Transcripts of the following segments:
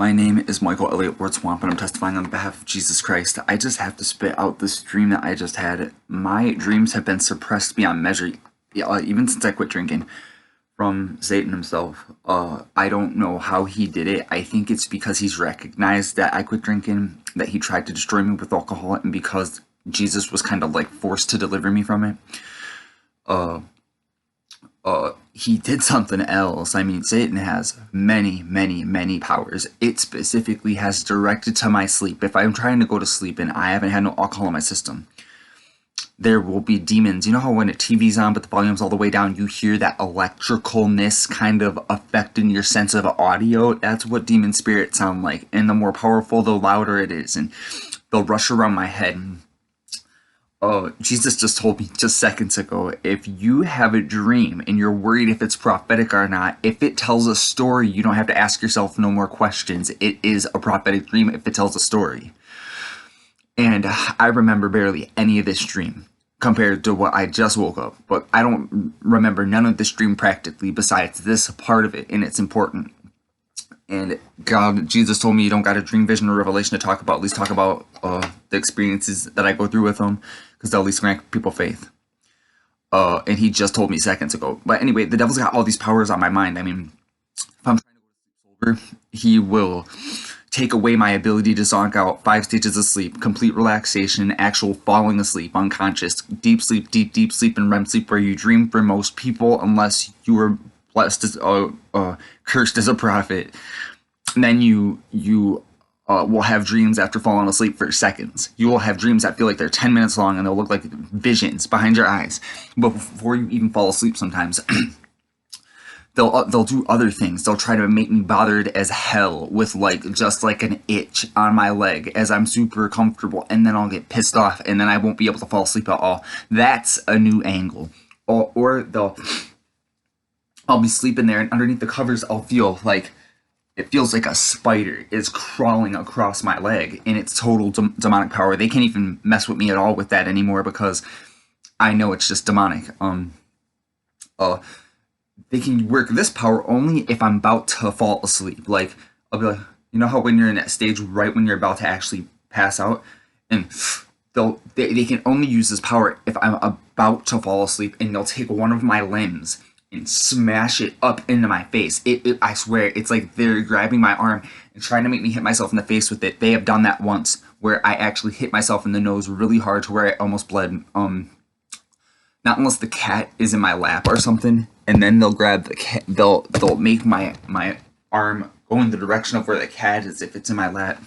My name is Michael Elliott Wardswamp, and I'm testifying on behalf of Jesus Christ. I just have to spit out this dream that I just had. My dreams have been suppressed beyond measure, even since I quit drinking, from Satan himself. I don't know how he did it. I think it's because he's recognized that I quit drinking, that he tried to destroy me with alcohol, and because Jesus was kind of like forced to deliver me from it. He did something else. I mean, Satan has many, many, many powers. It specifically has directed to my sleep. If I'm trying to go to sleep and I haven't had no alcohol in my system, there will be demons. You know how when a TV's on but the volume's all the way down, you hear that electricalness kind of affecting your sense of audio? That's what demon spirits sound like. And the more powerful, the louder it is. And they'll rush around my head. Jesus just told me just seconds ago, if you have a dream and you're worried if it's prophetic or not, if it tells a story, you don't have to ask yourself no more questions. It is a prophetic dream if it tells a story. And I remember barely any of this dream compared to what I just woke up. But I don't remember none of this dream practically besides this part of it, and it's important. And Jesus told me you don't got a dream, vision, or revelation to talk about. At least talk about the experiences that I go through with them, because they'll at least grant people faith. And he just told me seconds ago. But anyway, the devil's got all these powers on my mind. I mean, if I'm trying to go to sleep sober, he will take away my ability to zonk out 5 stages of sleep, complete relaxation, actual falling asleep, unconscious, deep sleep, deep sleep, and REM sleep, where you dream for most people, unless you were blessed as cursed as a prophet. And then you will have dreams after falling asleep for seconds. You will have dreams that feel like they're 10 minutes long, and they'll look like visions behind your eyes. But before you even fall asleep sometimes, they'll do other things. They'll try to make me bothered as hell with just like an itch on my leg as I'm super comfortable, and then I'll get pissed off, and then I won't be able to fall asleep at all. That's a new angle. Or I'll be sleeping there, and underneath the covers I'll feel like it feels like a spider is crawling across my leg, and it's total demonic power. They can't even mess with me at all with that anymore, because I know it's just demonic. They can work this power only if I'm about to fall asleep. Like, I'll be like, you know how when you're in that stage right when you're about to actually pass out, and they can only use this power if I'm about to fall asleep, and they'll take one of my limbs and smash it up into my face. I swear, it's like they're grabbing my arm and trying to make me hit myself in the face with it. They have done that once, where I actually hit myself in the nose really hard to where I almost bled. Not unless the cat is in my lap or something, and then they'll grab the cat. They'll make my arm go in the direction of where the cat is if it's in my lap.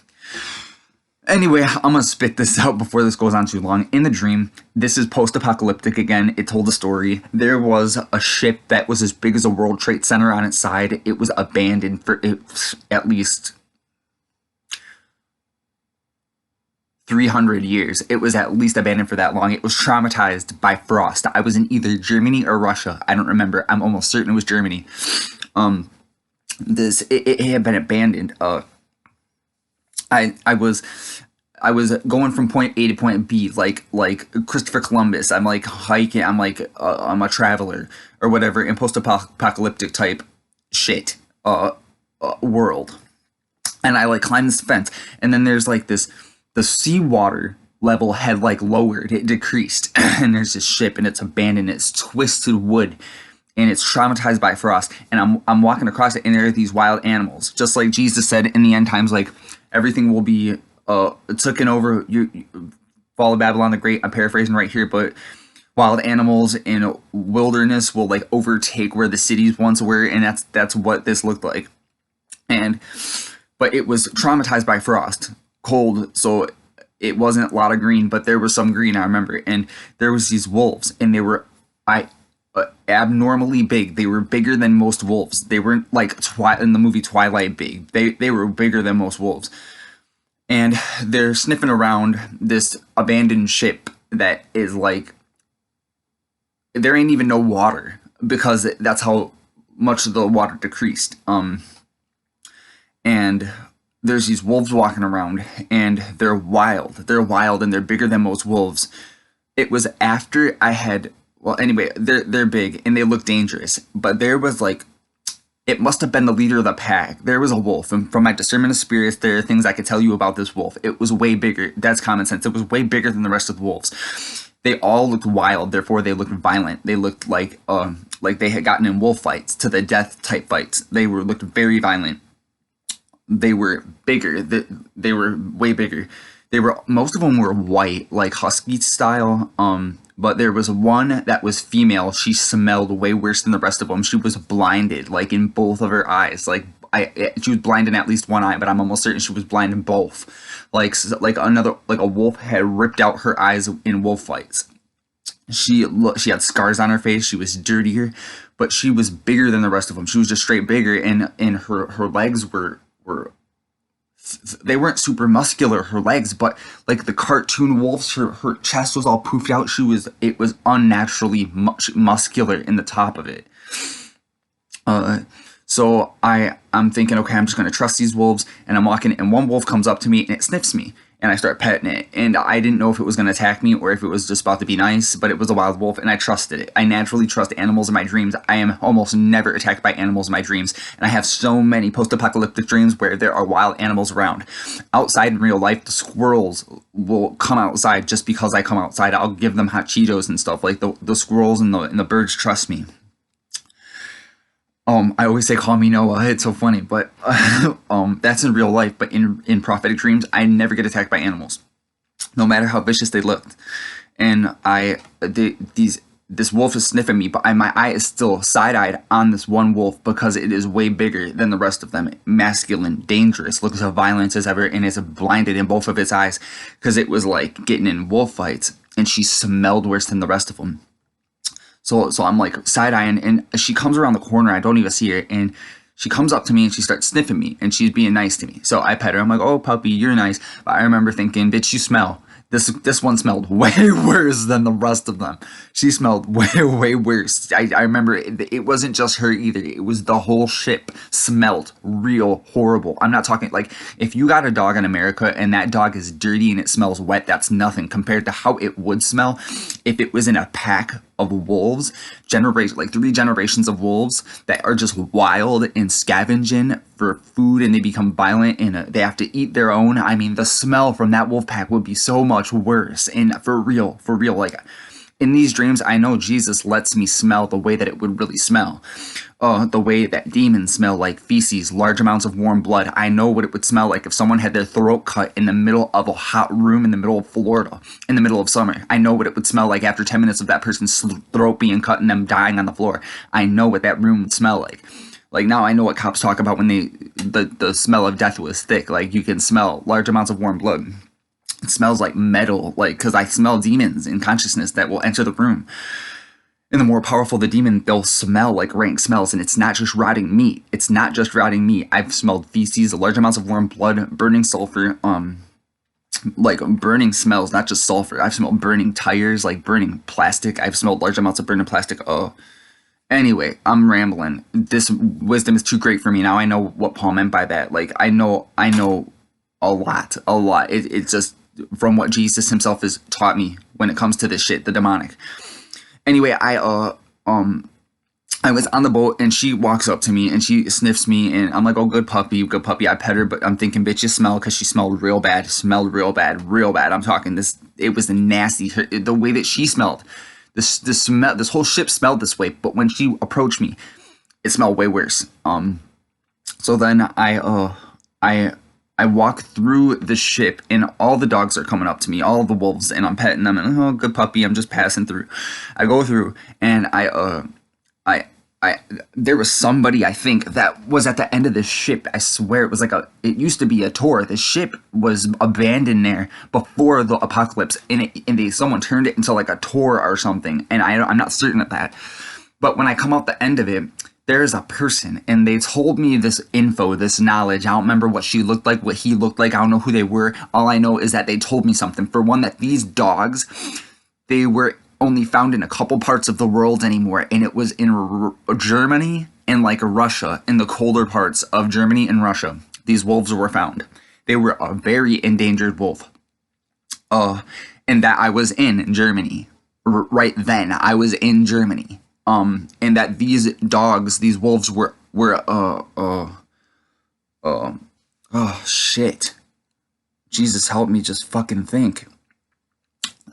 Anyway, I'm going to spit this out before this goes on too long. In the dream, this is post-apocalyptic again. It told a story. There was a ship that was as big as a World Trade Center on its side. It was abandoned for at least 300 years. It was at least abandoned for that long. It was traumatized by frost. I was in either Germany or Russia. I don't remember. I'm almost certain it was Germany. It had been abandoned. I was going from point A to point B, like Christopher Columbus. I'm like hiking. I'm a traveler or whatever in post-apocalyptic type shit world. And I climb this fence, and then there's the seawater level had lowered, it decreased, and there's this ship, and it's abandoned. It's twisted wood, and it's traumatized by frost. And I'm walking across it, and there are these wild animals, just like Jesus said in the end times, everything will be taken over. You fall of Babylon the Great. I'm paraphrasing right here, but wild animals in wilderness will overtake where the cities once were, and that's what this looked like. But it was traumatized by frost, cold, so it wasn't a lot of green, but there was some green, I remember. And there was these wolves, and they were abnormally big. They were bigger than most wolves. They weren't in the movie Twilight big. They were bigger than most wolves. And they're sniffing around this abandoned ship that is there ain't even no water, because that's how much the water decreased. And there's these wolves walking around, and they're wild. They're wild, and they're bigger than most wolves. It was after I had, well, anyway, they're big, and they look dangerous. But there was It must have been the leader of the pack. There was a wolf, and from my discernment of spirits, there are things I could tell you about this wolf. It was way bigger. That's common sense. It was way bigger than the rest of the wolves. They all looked wild, therefore they looked violent. They looked like they had gotten in wolf fights, to the death type fights. They looked very violent. They were bigger. They were way bigger. Most of them were white, like husky style. But there was one that was female. She smelled way worse than the rest of them. She was blinded, like in both of her eyes. She was blind in at least one eye, but I'm almost certain she was blind in both. Like a wolf had ripped out her eyes in wolf fights. She had scars on her face. She was dirtier, but she was bigger than the rest of them. She was just straight bigger, and her legs were they weren't super muscular, her legs, but like the cartoon wolves, her chest was all poofed out. It was unnaturally muscular in the top of it. So I'm thinking, okay, I'm just going to trust these wolves, and I'm walking, and one wolf comes up to me and it sniffs me, and I start petting it, and I didn't know if it was going to attack me or if it was just about to be nice, but it was a wild wolf, and I trusted it. I naturally trust animals in my dreams. I am almost never attacked by animals in my dreams, and I have so many post-apocalyptic dreams where there are wild animals around. Outside in real life, the squirrels will come outside just because I come outside. I'll give them hot Cheetos and stuff. Like the squirrels and the birds trust me. I always say, call me Noah. It's so funny, but that's in real life. But in prophetic dreams, I never get attacked by animals, no matter how vicious they looked. And this wolf is sniffing me, but my eye is still side-eyed on this one wolf because it is way bigger than the rest of them. Masculine, dangerous, looks as violent as ever, and it's blinded in both of its eyes because it was like getting in wolf fights, and she smelled worse than the rest of them. So I'm like side-eyeing, and she comes around the corner. I don't even see her, and she comes up to me and she starts sniffing me, and she's being nice to me. So I pet her. I'm like, oh, puppy, you're nice. But I remember thinking, bitch, you smell. This one smelled way worse than the rest of them. She smelled way worse. I remember it wasn't just her either. It was the whole ship smelled real horrible. I'm not talking like if you got a dog in America and that dog is dirty and it smells wet, that's nothing compared to how it would smell if it was in a pack of wolves, like 3 generations of wolves that are just wild and scavenging for food, and they become violent and they have to eat their own. I mean, the smell from that wolf pack would be so much worse. And for real, like in these dreams, I know Jesus lets me smell the way that it would really smell. The way that demons smell, like feces, large amounts of warm blood. I know what it would smell like if someone had their throat cut in the middle of a hot room in the middle of Florida in the middle of summer. I know what it would smell like after 10 minutes of that person's throat being cut and them dying on the floor. I know what that room would smell like. Like now I know what cops talk about when the smell of death was thick. Like you can smell large amounts of warm blood. It smells like metal, like because I smell demons in consciousness that will enter the room. And the more powerful the demon, they'll smell like rank smells, and it's not just rotting meat. It's not just rotting meat. I've smelled feces, large amounts of warm blood, burning sulfur, like burning smells, not just sulfur. I've smelled burning tires, like burning plastic. I've smelled large amounts of burning plastic. Anyway, I'm rambling. This wisdom is too great for me. Now I know what Paul meant by that. Like I know a lot. It's just from what Jesus himself has taught me when it comes to this shit, the demonic. Anyway, I was on the boat, and she walks up to me and she sniffs me, and I'm like, oh, good puppy. I pet her, but I'm thinking, bitch, you smell, because she smelled real bad. Real bad. I'm talking this. It was nasty. The way that she smelled. This whole ship smelled this way, but when she approached me, it smelled way worse. So then I walk through the ship, and all the dogs are coming up to me, all the wolves, and I'm petting them, and oh, good puppy, I'm just passing through. I go through, and there was somebody, I think, that was at the end of the ship. I swear it was it used to be a tour. The ship was abandoned there before the apocalypse, and someone turned it into like a tour or something, and I'm not certain of that. But when I come out the end of it, there's a person, and they told me this info, this knowledge. I don't remember what she looked like, what he looked like. I don't know who they were. All I know is that they told me something. For one, that these dogs, they were only found in a couple parts of the world anymore, and it was in Germany and like Russia, in the colder parts of Germany and Russia. These wolves were found. They were a very endangered wolf. And that I was in Germany. Right then, I was in Germany. And that these dogs, these wolves were where oh shit. Jesus help me just fucking think.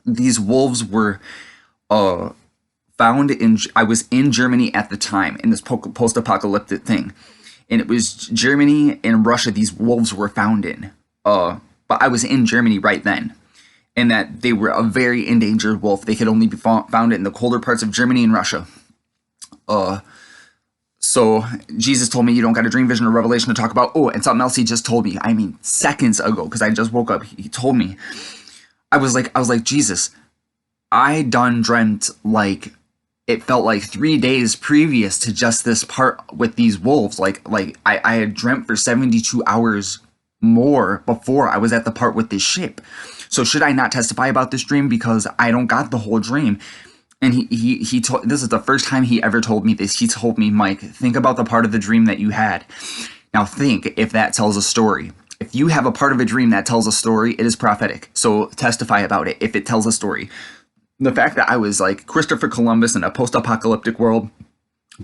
These wolves were found in, I was in Germany at the time in this post-apocalyptic thing, and it was Germany and Russia these wolves were found in. But I was in Germany right then, and that they were a very endangered wolf. They could only be found in the colder parts of Germany and Russia. So Jesus told me you don't got a dream, vision, or revelation to talk about. Oh, and something else he just told me. I mean, seconds ago, because I just woke up. He told me. I was like, Jesus, I done dreamt like it felt like 3 days previous to just this part with these wolves. Like I had dreamt for 72 hours more before I was at the part with this ship. So should I not testify about this dream because I don't got the whole dream? And he told, this is the first time he ever told me this. He told me, Mike, think about the part of the dream that you had. Now think if that tells a story. If you have a part of a dream that tells a story, it is prophetic. So testify about it if it tells a story. The fact that I was like Christopher Columbus in a post-apocalyptic world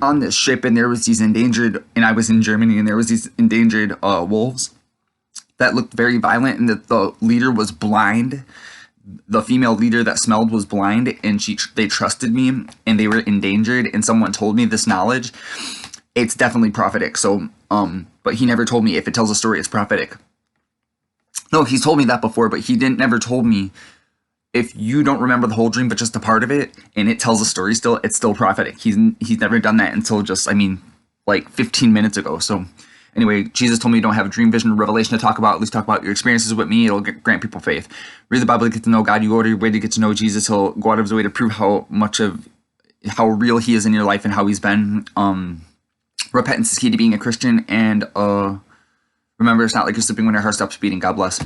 on this ship, and there was these endangered, and I was in Germany, and there was these endangered wolves that looked very violent, and that the leader was blind. The female leader that smelled was blind, and they trusted me, and they were endangered, and someone told me this knowledge. It's definitely prophetic. So, but he never told me if it tells a story, it's prophetic. No, he's told me that before, but he never told me if you don't remember the whole dream, but just a part of it, and it tells a story still, it's still prophetic. He's never done that until just, I mean, like 15 minutes ago. So anyway, Jesus told me you don't have a dream, vision, or revelation to talk about. At least talk about your experiences with me. It'll grant people faith. Read the Bible to get to know God. You go out of your way to get to know Jesus. He'll go out of his way to prove how real he is in your life and how he's been. Repentance is key to being a Christian. And remember, it's not like you're sleeping when your heart stops beating. God bless.